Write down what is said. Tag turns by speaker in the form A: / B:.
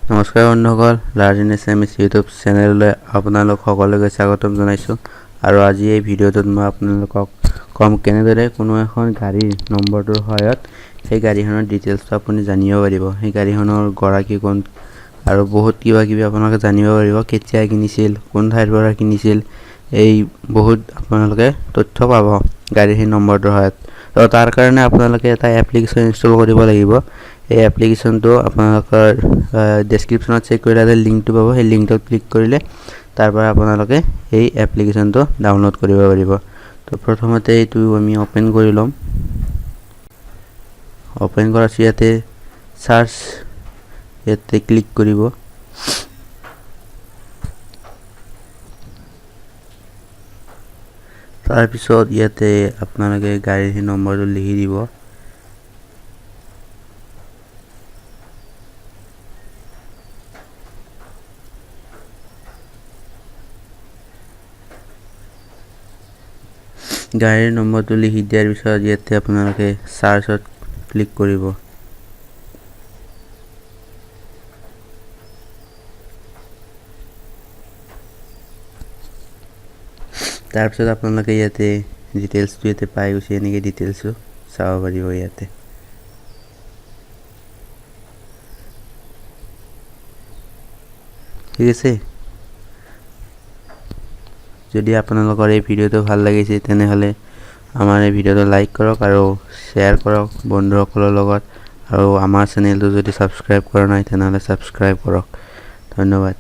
A: নমস্কাৰ বন্ধুসকল, learning SMS YouTube চেনেললৈ আপোনালোক সকলোকে স্বাগতম জনাইছোঁ। আৰু আজি এই ভিডিঅ'টোত মই আপোনালোকক কম কেনেদৰে কোনো এখন গাড়ীৰ নম্বৰটোৰ সহায়ত সেই গাড়ীখনৰ ডিটেইলছটো আপুনি জানিব পাৰিব। সেই গাড়ীখনৰ গৰাকী কোন আৰু বহুত কিবা কিবি আপোনালোকে জানিব পাৰিব। কেতিয়া কিনিছিল, কোন ঠাইৰ পৰা কিনিছিল, এই বহুত আপোনালোকে তথ্য পাব গাড়ীৰ সেই নম্বৰটোৰ সহায়ত। তো তাৰ কাৰণে আপোনালোকে এটা এপ্লিকেশ্যন ইনষ্টল কৰিব লাগিব। এই এপ্লিকেশ্যনটো আপোনালোকৰ ডেছক্ৰিপশ্যনত চেক কৰিলে লিংকটো পাব। সেই লিংকটোত ক্লিক কৰিলে তাৰ পৰা আপোনালোকে এই এপ্লিকেশ্যনটো ডাউনলোড কৰিব পাৰিব। তো প্ৰথমতে এইটো আমি অপেন কৰি ল'ম। অপেন কৰাৰ পিছত ইয়াতে চাৰ্চ ইয়াতে ক্লিক কৰিব। তাৰপিছত ইয়াতে আপোনালোকে গাড়ীৰ নম্বৰটো লিখি দিব। গাড়ীৰ নম্বৰটো লিখি দিয়াৰ পিছত ইয়াতে আপোনালোকে চাৰ্চত ক্লিক কৰিব। তাৰপিছত আপোনালোকে ইয়াতে ডিটেইলছটো ইয়াতে পাই গৈছে, এনেকৈ ডিটেইলছটো চাব পাৰিব ইয়াতে। ঠিক আছে, যদি আপোনালোকৰ এই ভিডিঅ'টো ভাল লাগিছে তেনেহ'লে আমাৰ এই ভিডিঅ'টো লাইক কৰক আৰু শ্বেয়াৰ কৰক বন্ধুসকলৰ লগত। আৰু আমাৰ চেনেলটো যদি ছাবস্ক্ৰাইব কৰা নাই তেনেহ'লে ছাবস্ক্ৰাইব কৰক। ধন্যবাদ।